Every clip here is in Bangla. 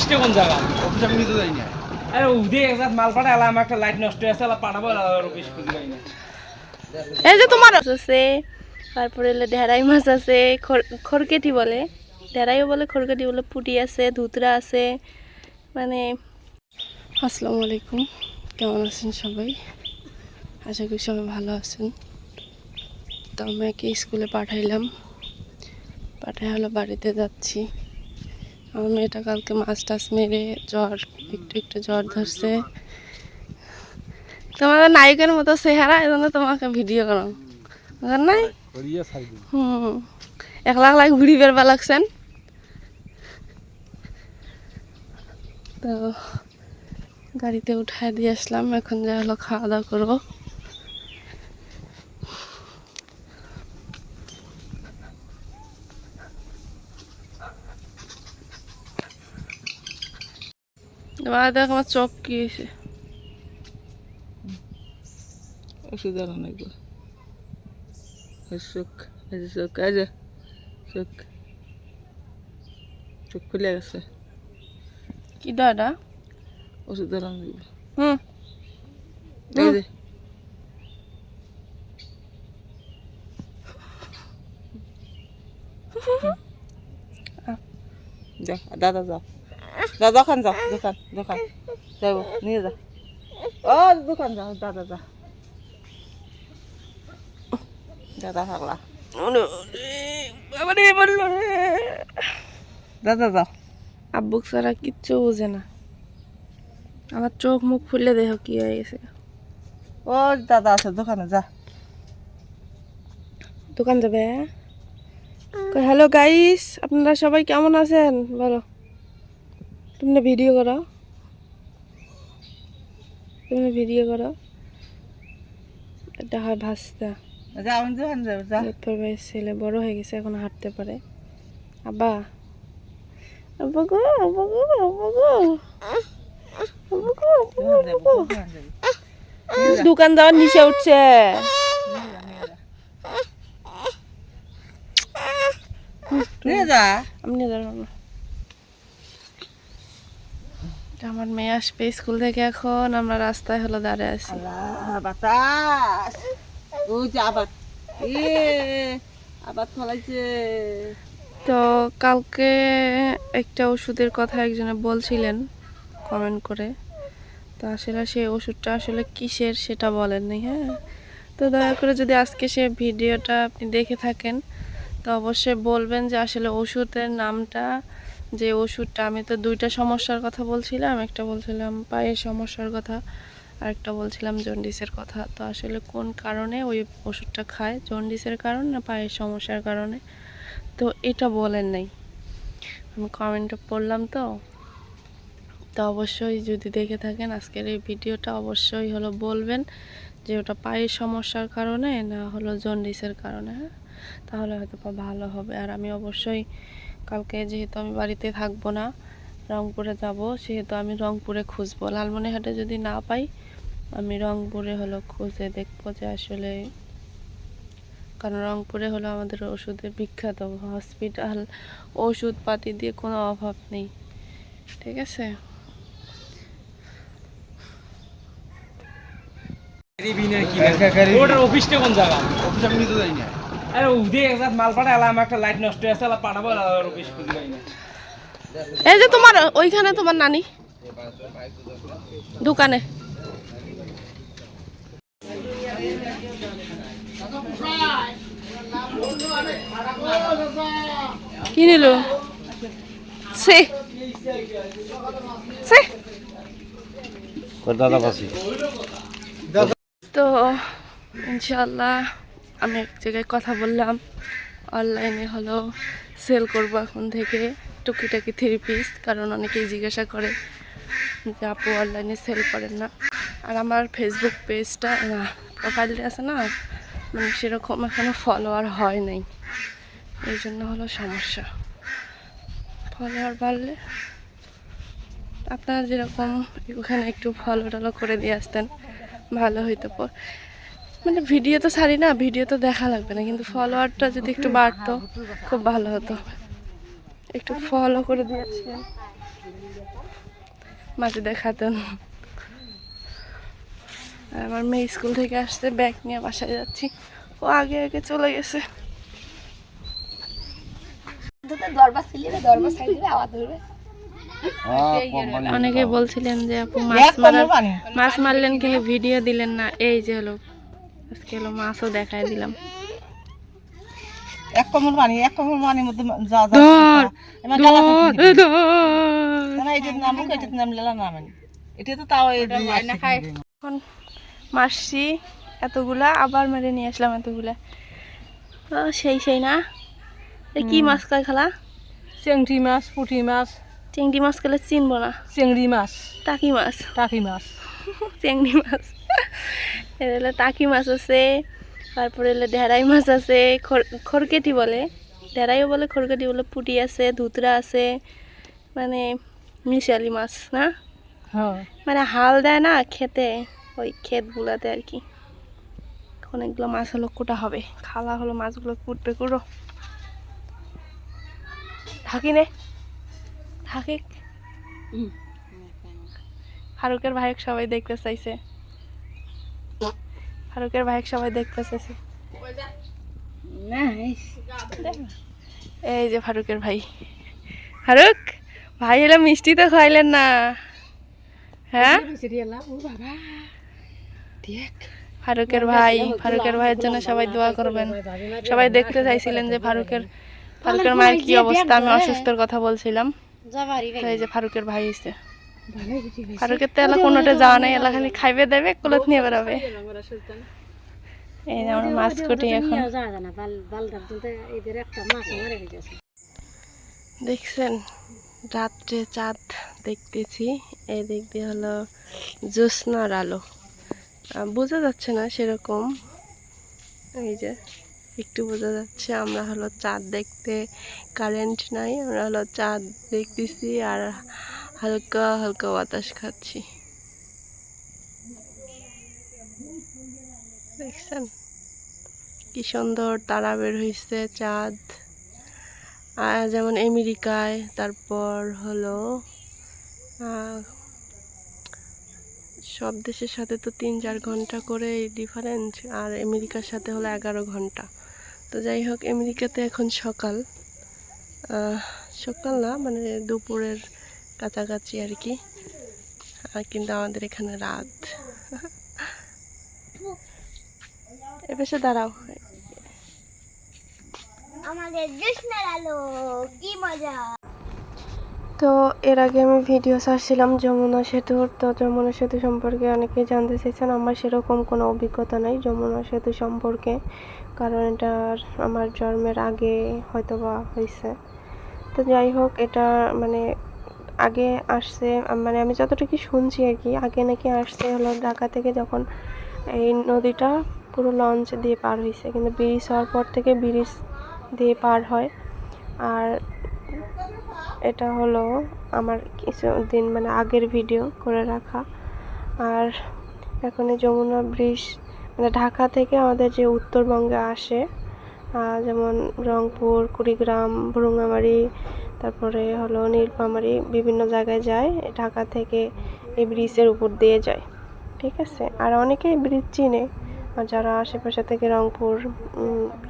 অফিসটা কোন জায়গা? অফিস আমি নিতে যাই না। আরে উদে একজাত মাল পাঠালাম, আমার একটা লাইট নষ্ট হয়েছে, পাঠাবো অফিস খুঁজে পাই না। এই যে তোমার আছে, তারপরে ঢেরাই মাছ আছে, খড়কেটি বলে, ঢেরাইও বলে, খড়কেটি বলে, পুটি আছে, ধুতরা আছে। মানে আসসালামু আলাইকুম, কেমন আছেন সবাই? আশা করি সবাই ভালো আছেন। তো আমি একে স্কুলে পাঠাইলাম, পাঠাই হলো বাড়িতে যাচ্ছি। আমার মেয়েটা কালকে মাছ টাছ মেরে জ্বর, একটু একটু জ্বর ধরছে। তোমাদের নায়কের মতো চেহারা, এই জন্য তোমাকে ভিডিও করো নাই। 1 লাখ ঘুরি বেরবা লাগছেন। তো গাড়িতে উঠায় দিয়ে আসলাম, এখন যা হলো খাওয়া দাওয়া করবো। দেখ আমার চোখ কি হয়েছে, ওষুধ আর অনেক চোখ, চোখ চোখ চোখ খুলে গেছে। কি দাদা? ওষুধ আর অনেক দাদা যাও, দোকান যাও, দোকান যাবো, নিয়ে যা। ও দোকান যাও, দাদা যা, দাদা থাকলা, দাদা যাও। আব্বুক ছাড়া কিচ্ছু বোঝে না। আমার চোখ মুখ খুলে দেখো কি হয়ে গেছে। ও দাদা আছে দোকানে, যা। দোকান যাবে? হ্যালো গাইস, আপনারা সবাই কেমন আছেন বলো। তুমি ভিডিও করো, তুমি ভিডিও করো। এটা হয় ভাস্তা, যা আমি দোকান যাবো, যা। ছেলে বড় হয়ে গেছে, এখন হাঁটতে পারে। আব্বা, আব্বা গো, আব্বা গো, আব্বা গো, আব্বা গো, দোকান যাবো। দোকান যাওয়ার নিচে উঠছে। নিয়ে যা। আমি নিয়ে যাবো না। আমার মেয়ে আসবে স্কুল থেকে, এখন আমরা রাস্তায় হলো দাঁড়িয়ে আছি। বাতাস, ওই যে আবার ফলাইছে। তো কালকে একটা ওষুধের কথা একজনে বলছিলেন কমেন্ট করে, তো আসলে সেই ওষুধটা আসলে কিসের সেটা বলেননি। হ্যাঁ, তো দয়া করে যদি আজকে সে ভিডিওটা আপনি দেখে থাকেন, তো অবশ্যই বলবেন যে আসলে ওষুধের নামটা, যে ওষুধটা, আমি তো 2টা সমস্যার কথা বলছিলাম, একটা বলছিলাম পায়ের সমস্যার কথা, আর একটা বলছিলাম জন্ডিসের কথা। তো আসলে কোন কারণে ওই ওষুধটা খায়, জন্ডিসের কারণ না পায়ের সমস্যার কারণে, তো এটা বলেন নাই। আমি কমেন্টে পড়লাম, তো অবশ্যই যদি দেখে থাকেন আজকের এই ভিডিওটা, অবশ্যই হলো বলবেন যে ওটা পায়ের সমস্যার কারণে না হলো জন্ডিসের কারণে। হ্যাঁ, তাহলে হয়তো ভালো হবে। আর আমি অবশ্যই কালকে, যেহেতু আমি বাড়িতে থাকবো না, রংপুরে যাব, সেহেতু আমি রংপুরে খুঁজবো। লালমনিরহাটে যদি না পাই, আমি রংপুরে হলো খুঁজে দেখবো যে আসলে, কারণ রংপুরে হলো আমাদের ওষুধের বিখ্যাত হসপিটাল, ওষুধপাতি দিয়ে কোনো অভাব নেই। ঠিক আছে, ওটার অফিসটা কোন জায়গা? অফিস আমি নিতে যাই না। আরে উদে একজাত মাল পাঠালাম, আমার একটা লাইট নষ্ট হয়েছে, পাঠাবো অফিস খুঁজে পাই না। এই যে তোমার ওইখানে তোমার নানি দোকানে কি নিল? তো ইনশাল্লাহ আমি এক জায়গায় কথা বললাম, অনলাইনে হলো সেল করবো এখন থেকে টুকিটাকি 3 পিস, কারণ অনেকেই জিজ্ঞাসা করে যে আপু অনলাইনে সেল করেন না। আর আমার ফেসবুক পেজটা না, প্রোফাইলটা আছে না, মানে সেরকম এখনো ফলোয়ার হয় নাই, এই জন্য হলো সমস্যা। ফলোয়ার বাড়লে আপনারা যেরকম ওখানে একটু ফলো টলো করে দিয়ে আসতেন ভালো হইতো। মানে ভিডিও তো ছাড়ি না, ভিডিও তো দেখা লাগবে না, কিন্তু ফলোয়ারটা যদি একটু বাড়তো খুব ভালো হতো। একটু ফলো করে দিয়েছেন। মাঝিদের খাতুন। আর আমার মেয়ে স্কুল থেকে আসতে ব্যাগ নিয়ে বাসায় যাচ্ছি, ও আগে আগে চলে গেছে। অনেকে বলছিলেন যে আপু মাছ মারলেন কিন্তু ভিডিও দিলেন না। এই যে হলো আজকে হলো মাছও দেখায় দিলাম। এক কমল পানির মধ্যে যা যা এটা তো তাও এখন মারছি এতগুলা, আবার মেরে নিয়ে আসলাম এতগুলা। সেই না, কি মাছ কয় খালা? চিংড়ি মাছ, পুঁটি মাছ। চিংড়ি মাছ খেলে চিনবো না। চিংড়ি মাছ, টাকি মাছ, চিংড়ি মাছ। এগুলো টাকি মাছ আছে, তারপরে এলে ঢেড়াই মাছ আছে, খড়কেটি বলে, ঢেড়াইও বলে, খড়কেটি বলে, পুঁটি আছে, ধুতরা আছে, মানে মিশালি মাছ না, মানে হাল দেয় না খেতে, ওই ক্ষেতগুলাতে আর কি। অনেকগুলো মাছ হলো কোটা হবে, খালা হলো মাছগুলো কুটবে কুড়ো। থাকি নে থাকি। ফারুকের ভাইক সবাই দেখতে চাইছে, ফারুকের ভাইক সবাই দেখতে চাইছে। এই যে ফারুকের ভাই, ফারুক ভাই এলে মিষ্টি তো খাইলেন না, হ্যাঁ? ফারুকের ভাইয়ের জন্য সবাই দোয়া করবেন। সবাই দেখতে চাইছিলেন যে ফারুকের মায়ের কি অবস্থা। আমি অসুস্থর কথা বলছিলাম, তো এই যে ফারুকের ভাই এসে। ফারুকের তো এলা কোনোটা যাওয়া নাই, এলা খালি খাইবে দেবে, কুলত নিয়ে বেড়াবে। এই যে আমরা মাছ কুটি এখন। দেখছেন রাত্রে চাঁদ দেখতেছি, এই দিক দিয়ে হলো জ্যোৎস্নার আলো, বোঝা যাচ্ছে না সেরকম, এই যে একটু বোঝা যাচ্ছে। আমরা হলো চাঁদ দেখতে, কারেন্ট নাই, আমরা হলো চাঁদ দেখতেছি আর হালকা হালকা বাতাস খাচ্ছি। দেখছেন কি সুন্দর তারা বের হয়েছে, চাঁদ। আর যেমন আমেরিকায়, তারপর হলো সব দেশের সাথে তো 3-4 ঘন্টা করে ডিফারেন্স, আর আমেরিকার সাথে হলো 11 ঘন্টা। তো যাই হোক, আমেরিকাতে এখন সকাল না, মানে দুপুরের কাছাকাছি আর কি, আর কিন্তু আমাদের এখানে রাত। এ পাশে দাঁড়াও, আমাদের জ্যোৎস্নার আলো, কি মজা। তো এর আগে আমি ভিডিও ছাড়ছিলাম যমুনা সেতুর। তো যমুনা সেতু সম্পর্কে অনেকেই জানতে চাইছেন। আমার সেরকম কোনো অভিজ্ঞতা নাই যমুনা সেতু সম্পর্কে, কারণ এটা আমার জন্মের আগে হয়তো বা হয়েছে। তো যাই হোক, এটা মানে আগে আসছে, মানে আমি যতটুকু শুনছি আর কি, আগে নাকি আসছে হলো ঢাকা থেকে, যখন এই নদীটা পুরো লঞ্চ দিয়ে পার হয়েছে, কিন্তু ব্রিজ হওয়ার পর থেকে ব্রিজ দিয়ে পার হয়। আর এটা হলো আমার কিছুদিন মানে আগের ভিডিও করে রাখা। আর এখন এই যমুনা ব্রিজ মানে ঢাকা থেকে আমাদের যে উত্তরবঙ্গে আসে, যেমন রংপুর, কুড়িগ্রাম, ভুরুঙ্গামারি, তারপরে হলো নীলফামারী, বিভিন্ন জায়গায় যায়, ঢাকা থেকে এই ব্রিজের উপর দিয়ে যায়, ঠিক আছে। আর অনেকেই ব্রিজ চিনে, আর যারা আশেপাশে থেকে রংপুর,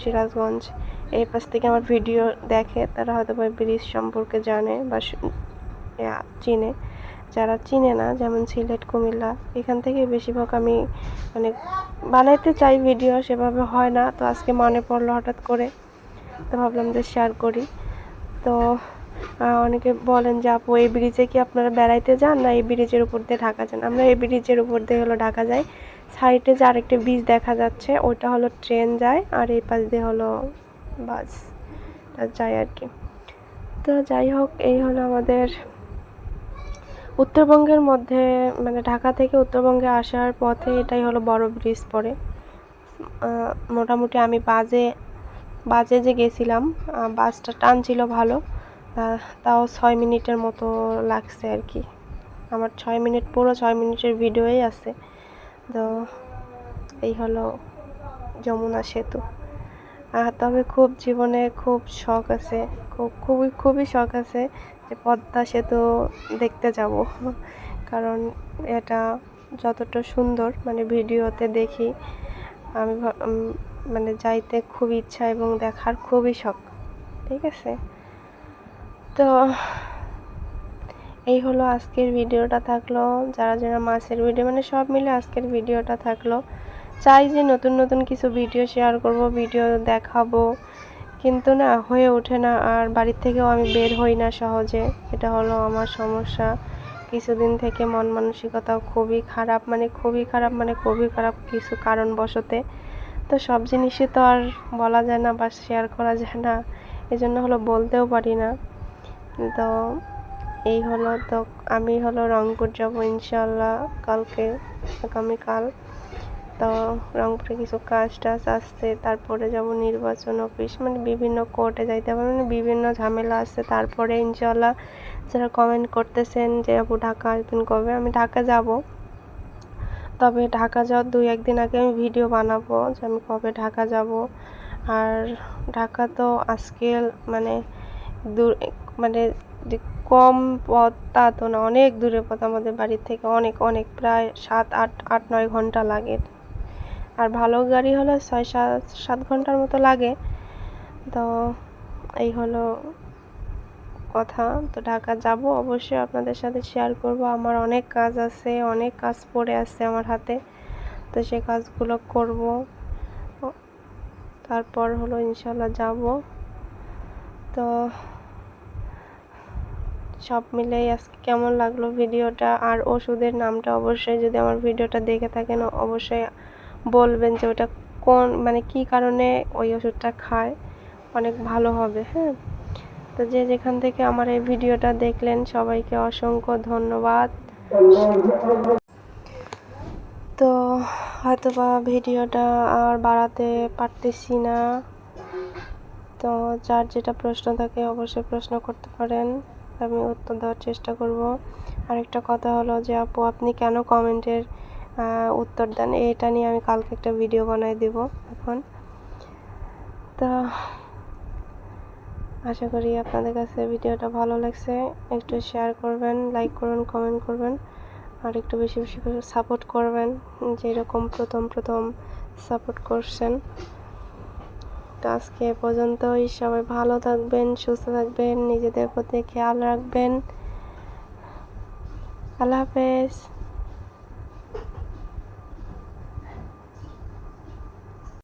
সিরাজগঞ্জ এই পাশ থেকে আমার ভিডিও দেখে, তারা হয়তো বা ব্রিজ সম্পর্কে জানে বা চিনে। যারা চিনে না, যেমন সিলেট, কুমিল্লা, এখান থেকে বেশিরভাগ আমি মানে বানাইতে চাই ভিডিও, সেভাবে হয় না। তো আজকে মনে পড়লো হঠাৎ করে, তো ভাবলাম যে শেয়ার করি। তো অনেকে বলেন যে আপু এই ব্রিজে কি আপনারা বেড়াইতে যান, না এই ব্রিজের উপর দিয়ে ঢাকা যান? আমরা এই ব্রিজের উপর দিয়ে হলো ঢাকা যাই। সাইডে যে আরেকটা ব্রিজ দেখা যাচ্ছে, ওইটা হলো ট্রেন যায়, আর এই পাশ দিয়ে হলো বাস যায় আর কি। তো যাই হোক, এই হলো আমাদের উত্তরবঙ্গের মধ্যে, মানে ঢাকা থেকে উত্তরবঙ্গে আসার পথে এটাই হলো বড় ব্রিজ পড়ে। মোটামুটি আমি বাজে যে গেছিলাম, বাসটা টান ছিল ভালো, তাও 6 মিনিটের মতো লাগছে আর কি। আমার 6 মিনিট, পুরো 6 মিনিটের ভিডিওই আছে। তো এই হলো যমুনা সেতু। তবে খুব জীবনে খুব শখ আছে, খুবই শখ আছে যে পদ্মা সেতু দেখতে যাব, কারণ এটা যতটা সুন্দর মানে ভিডিওতে দেখি আমি মানে যাইতে খুব ইচ্ছা এবং দেখার খুবই শখ। ঠিক আছে, তো এই হলো আজকের ভিডিওটা থাকলো। যারা যারা মাছের ভিডিও মানে সব মিলে আজকের ভিডিওটা থাকলো। চাই যে নতুন নতুন কিছু ভিডিও শেয়ার করব, ভিডিও দেখাবো, কিন্তু না হয়ে ওঠে না। আর বাড়ির থেকেও আমি বের হই না সহজে, এটা হলো আমার সমস্যা। কিছুদিন থেকে মন মানসিকতাও খুবই খারাপ, মানে খুবই খারাপ কিছু কারণবশতে। তো সব জিনিসই তো আর বলা যায় না বা শেয়ার করা যায় না, এই জন্য হলো বলতেও পারি না। তো এই হলো, তো আমি হলো রংপুর যাবো ইনশাল্লাহ কালকে, আগামীকাল। তো রংপুরে কিছু কাজ টাজ আসছে, তারপরে যাব নির্বাচন অফিস, মানে বিভিন্ন কোর্টে যাইতে হবে, মানে বিভিন্ন ঝামেলা আছে। তারপরে ইনশাল্লাহ যারা কমেন্ট করতেছেন যে আপু ঢাকা আসবেন কবে, আমি ঢাকা যাব। তবে ঢাকা যাওয়ার 2-1 দিন আগে আমি ভিডিও বানাবো যে আমি কবে ঢাকা যাব। আর ঢাকা তো আজকে মানে দূর, মানে যে কম পথ তা তো না, অনেক দূরে পথ আমাদের বাড়ির থেকে, অনেক অনেক প্রায় 7-8-9 ঘন্টা লাগে। আর ভালো গাড়ি হলে 6-7 ঘন্টার মতো লাগে। তো এই হলো কথা। তো ঢাকা যাব অবশ্যই আপনাদের সাথে শেয়ার করব। আমার অনেক কাজ আছে, অনেক কাজ পড়ে আছে আমার হাতে, তো সেই কাজগুলো করব। তারপর হলো ইনশাল্লাহ যাব। তো সব মিলেই আজকে কেমন লাগলো ভিডিওটা। আর ওষুধের নামটা অবশ্যই যদি আমার ভিডিওটা দেখে থাকেন অবশ্যই বলবেন যে ওটা কোন মানে কি কারণে ওই ওষুধটা খায়, অনেক ভালো হবে। হ্যাঁ, তো যে যেখান থেকে আমার এই ভিডিওটা দেখলেন সবাইকে অসংখ্য ধন্যবাদ। তো হয়তোবা ভিডিওটা আর বাড়াতে পারতেছি না, তো যার যেটা প্রশ্ন থাকে অবশ্যই প্রশ্ন করতে পারেন, আমি উত্তর দেওয়ার চেষ্টা করব। আরেকটা কথা হলো যে আপু আপনি কেন কমেন্টের উত্তর দেন, এটা নিয়ে আমি কালকে একটা ভিডিও বানাই দেব এখন। তো আশা করি আপনাদের কাছে ভিডিওটা ভালো লাগছে, একটু শেয়ার করবেন, লাইক করবেন, কমেন্ট করবেন, আর একটু বেশি বেশি করে সাপোর্ট করবেন, যেরকম প্রথম সাপোর্ট করছেন। তো আজকে এ পর্যন্তই, সবাই ভালো থাকবেন, সুস্থ থাকবেন, নিজেদের প্রতি খেয়াল রাখবেন। আল্লাহ হাফেজ।